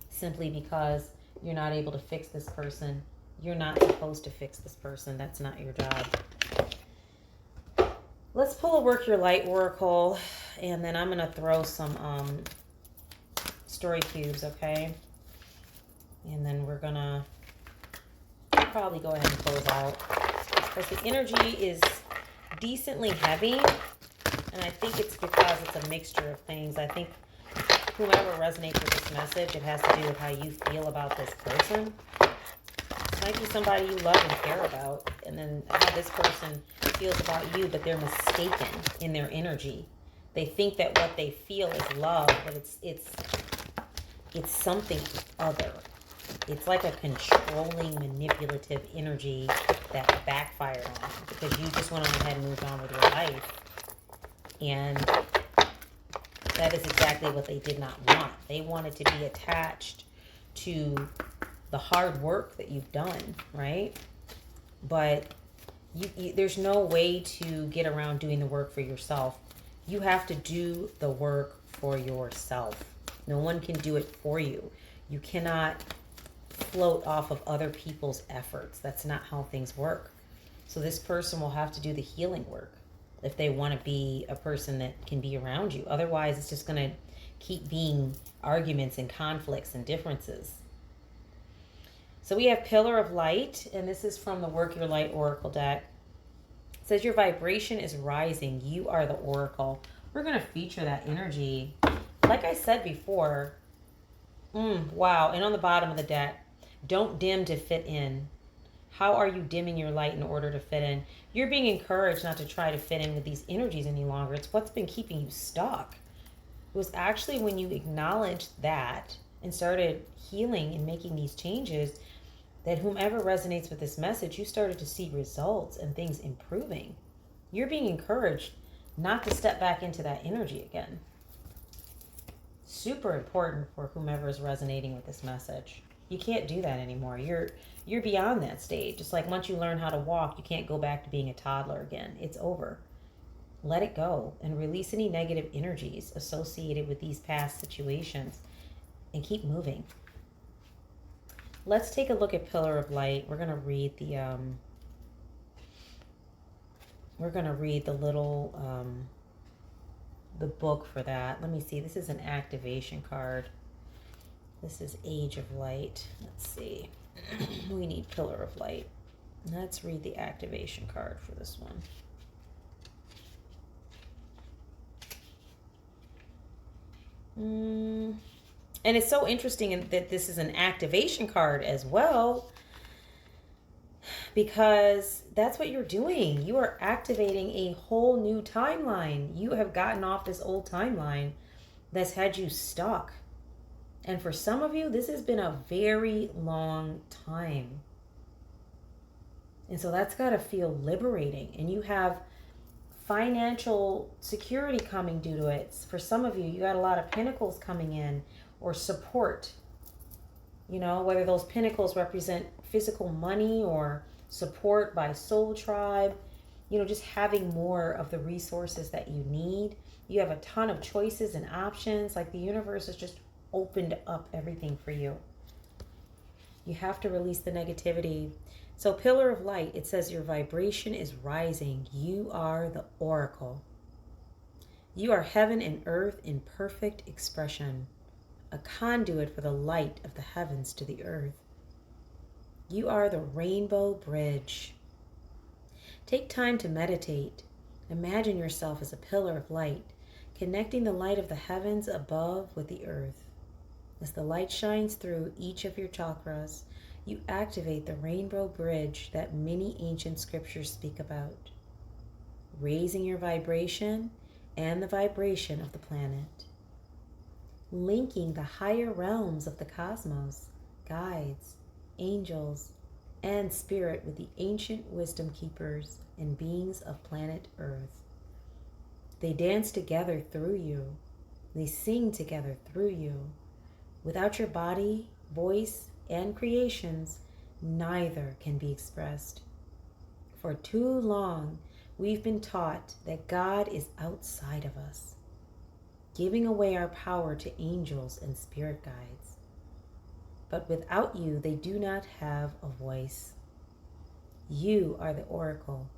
simply because you're not able to fix this person. You're not supposed to fix this person. That's not your job. Let's pull a Work Your Light Oracle, and then I'm going to throw some story cubes, okay? And then we're gonna probably go ahead and close out, because the energy is decently heavy, and I think it's because it's a mixture of things. I think whomever resonates with this message, it has to do with how you feel about this person. It might be somebody you love and care about, and then how this person feels about you, but they're mistaken in their energy. They think that what they feel is love, but it's something other. It's like a controlling, manipulative energy that backfired on them because you just went on ahead and moved on with your life. And that is exactly what they did not want. They wanted to be attached to the hard work that you've done, right? But there's no way to get around doing the work for yourself. You have to do the work for yourself. No one can do it for you. You cannot float off of other people's efforts. That's not how things work. So this person will have to do the healing work if they want to be a person that can be around you. Otherwise, it's just going to keep being arguments and conflicts and differences. So we have Pillar of Light, and this is from the Work Your Light Oracle deck. It says your vibration is rising. You are the Oracle. We're going to feature that energy. Like I said before, wow. And on the bottom of the deck, don't dim to fit in. How are you dimming your light in order to fit in? You're being encouraged not to try to fit in with these energies any longer. It's what's been keeping you stuck. It was actually when you acknowledged that and started healing and making these changes that whomever resonates with this message, you started to see results and things improving. You're being encouraged not to step back into that energy again. Super important for whomever is resonating with this message. You can't do that anymore. You're beyond that stage. Just like once you learn how to walk, you can't go back to being a toddler again. It's over. Let it go and release any negative energies associated with these past situations and keep moving. Let's take a look at Pillar of Light. We're going to read the little the book for that. Let me see. This is an activation card. This is Age of Light. Let's see. We need Pillar of Light. Let's read the activation card for this one. And it's so interesting that this is an activation card as well, because that's what you're doing. You are activating a whole new timeline. You have gotten off this old timeline that's had you stuck. And for some of you, this has been a very long time. And so that's got to feel liberating. And you have financial security coming due to it. For some of you, you got a lot of pentacles coming in, or support. You know, whether those pentacles represent physical money or support by soul tribe. You know, just having more of the resources that you need. You have a ton of choices and options. Like the universe has just opened up everything for you. You have to release the negativity. So Pillar of Light, it says your vibration is rising. You are the Oracle. You are heaven and earth in perfect expression, a conduit for the light of the heavens to the earth. You are the rainbow bridge. Take time to meditate. Imagine yourself as a pillar of light, connecting the light of the heavens above with the earth. As the light shines through each of your chakras, you activate the rainbow bridge that many ancient scriptures speak about, raising your vibration and the vibration of the planet, linking the higher realms of the cosmos, guides, angels, and spirit with the ancient wisdom keepers and beings of planet Earth. They dance together through you. They sing together through you. Without your body, voice, and creations, neither can be expressed. For too long, we've been taught that God is outside of us, giving away our power to angels and spirit guides. But without you, they do not have a voice. You are the Oracle.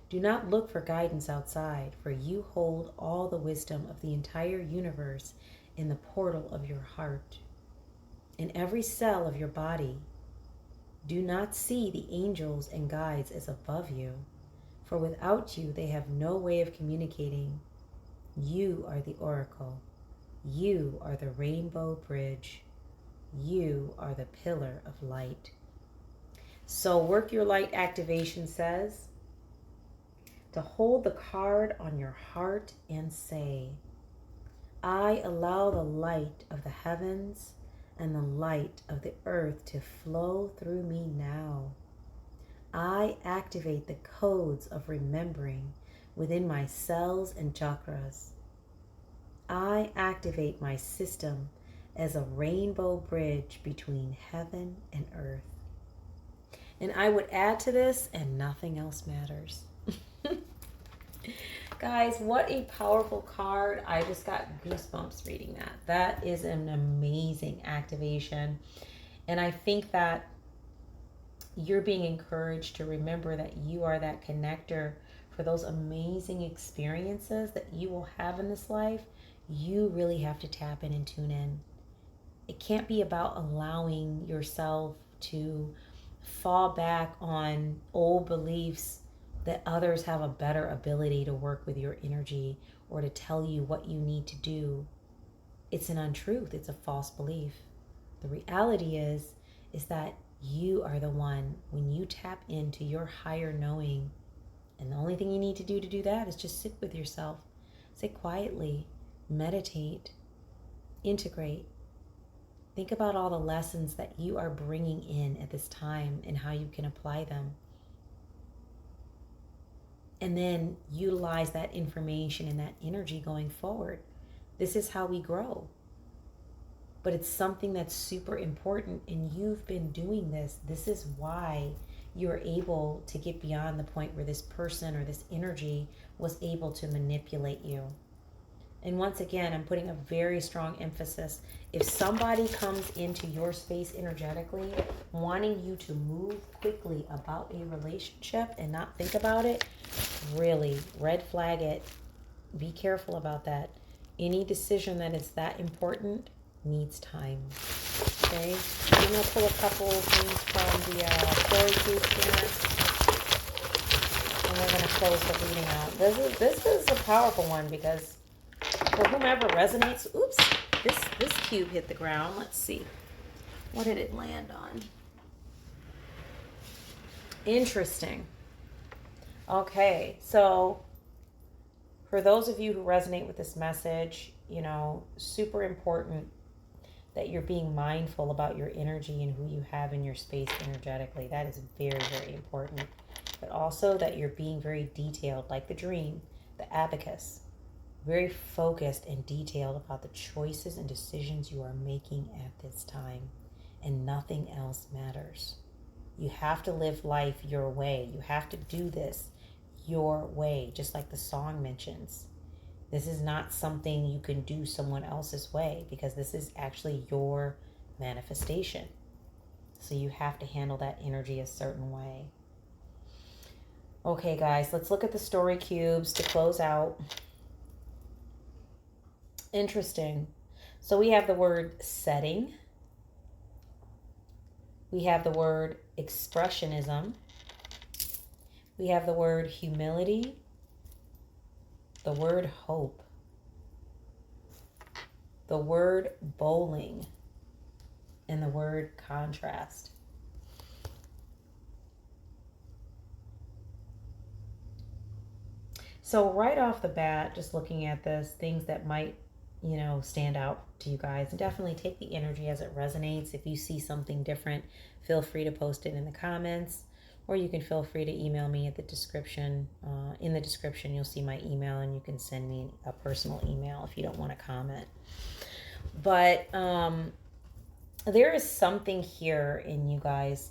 Do not look for guidance outside, for you hold all the wisdom of the entire universe in the portal of your heart. in every cell of your body. Do not see the angels and guides as above you, for without you they have no way of communicating. You are the oracle. You are the rainbow bridge. You are the pillar of light. So Work Your Light activation says to hold the card on your heart and say, I allow the light of the heavens and the light of the earth to flow through me now. I activate the codes of remembering within my cells and chakras. I activate my system as a rainbow bridge between heaven and earth. And I would add to this, and nothing else matters. Guys, what a powerful card. I just got goosebumps reading that. That is an amazing activation. And I think that you're being encouraged to remember that you are that connector for those amazing experiences that you will have in this life. You really have to tap in and tune in. It can't be about allowing yourself to fall back on old beliefs that others have a better ability to work with your energy or to tell you what you need to do. It's an untruth. It's a false belief. The reality is that you are the one, when you tap into your higher knowing, and the only thing you need to do that is just sit with yourself, sit quietly, meditate, integrate. Think about all the lessons that you are bringing in at this time and how you can apply them. And then utilize that information and that energy going forward. This is how we grow. But it's something that's super important, and you've been doing this. This is why you're able to get beyond the point where this person or this energy was able to manipulate you. And once again, I'm putting a very strong emphasis. If somebody comes into your space energetically, wanting you to move quickly about a relationship and not think about it, really, red flag it. Be careful about that. Any decision that is that important needs time. Okay? I'm going to pull a couple things from the story cube here. And we're going to close the reading out. This is a powerful one because for whomever resonates, oops, this cube hit the ground. Let's see. What did it land on? Interesting. Okay, so for those of you who resonate with this message, super important that you're being mindful about your energy and who you have in your space energetically. That is very, very important. But also that you're being very detailed, like the dream, the abacus. Very focused and detailed about the choices and decisions you are making at this time. And nothing else matters. You have to live life your way. You have to do this your way, just like the song mentions. This is not something you can do someone else's way, because this is actually your manifestation. So you have to handle that energy a certain way. Okay, guys, let's look at the story cubes to close out. Interesting. So we have the word setting. We have the word expressionism. We have the word humility. The word hope. The word bowling. And the word contrast. So right off the bat, just looking at this, things that might stand out to you guys, and definitely take the energy as it resonates. If you see something different, feel free to post it in the comments, or you can feel free to email me at the description. In the description, you'll see my email, and you can send me a personal email if you don't want to comment. But there is something here in you guys'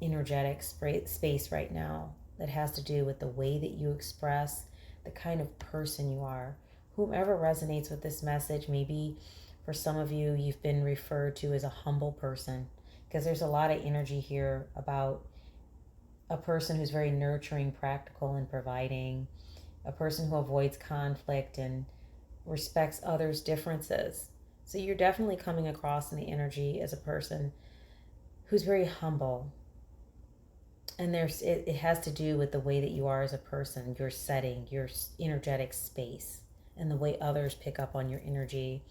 energetic space right now that has to do with the way that you express, the kind of person you are. Whomever resonates with this message, maybe for some of you, you've been referred to as a humble person, because there's a lot of energy here about a person who's very nurturing, practical, and providing, a person who avoids conflict and respects others' differences. So you're definitely coming across in the energy as a person who's very humble. And it has to do with the way that you are as a person, your setting, your energetic space, and the way others pick up on your energy.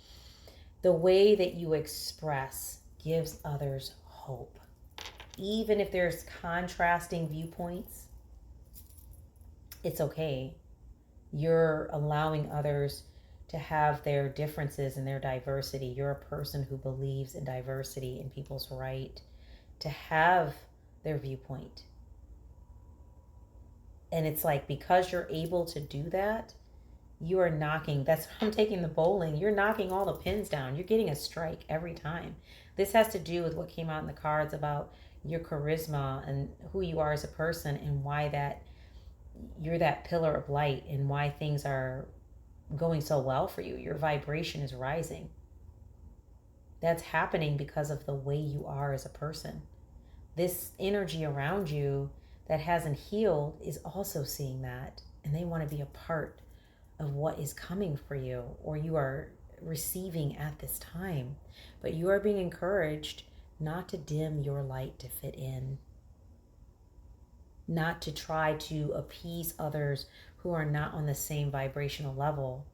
The way that you express gives others hope. Even if there's contrasting viewpoints, it's okay. You're allowing others to have their differences and their diversity. You're a person who believes in diversity and people's right to have their viewpoint. And it's like, because you're able to do that, you are knocking, that's I'm taking the bowling, you're knocking all the pins down. You're getting a strike every time. This has to do with what came out in the cards about your charisma and who you are as a person, and why that you're that pillar of light, and why things are going so well for you. Your vibration is rising. That's happening because of the way you are as a person. This energy around you that hasn't healed is also seeing that, and they want to be a part of what is coming for you, or you are receiving at this time. But you are being encouraged not to dim your light to fit in, not to try to appease others who are not on the same vibrational level.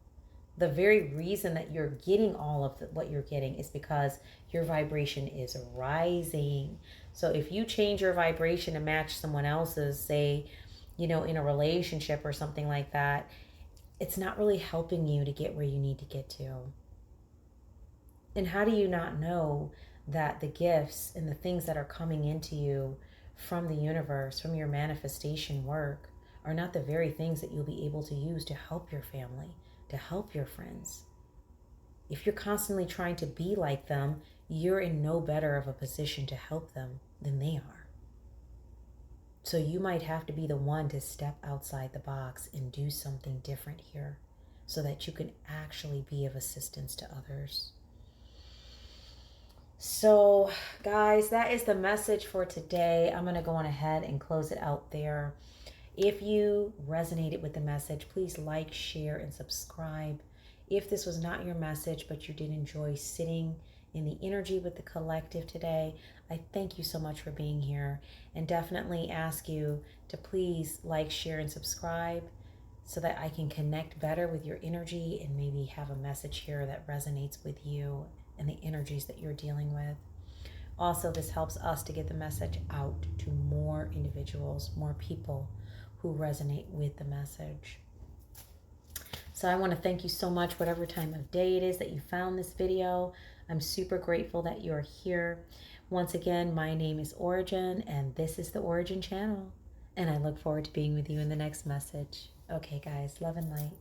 The very reason that you're getting all of what you're getting is because your vibration is rising. So if you change your vibration to match someone else's, say, in a relationship or something like that, it's not really helping you to get where you need to get to. And how do you not know that the gifts and the things that are coming into you from the universe, from your manifestation work, are not the very things that you'll be able to use to help your family, to help your friends? If you're constantly trying to be like them, you're in no better of a position to help them than they are. So you might have to be the one to step outside the box and do something different here, so that you can actually be of assistance to others. So guys, that is the message for today. I'm going to go on ahead and close it out there. If you resonated with the message, please like, share, and subscribe. If this was not your message, but you did enjoy sitting in the energy with the collective today, I thank you so much for being here, and definitely ask you to please like, share, and subscribe, so that I can connect better with your energy and maybe have a message here that resonates with you and the energies that you're dealing with. Also, this helps us to get the message out to more individuals, more people who resonate with the message. So I want to thank you so much, whatever time of day it is that you found this video. I'm super grateful that you're here. Once again, my name is Ora-gen, and this is the Ora-gen Channel. And I look forward to being with you in the next message. Okay, guys, love and light.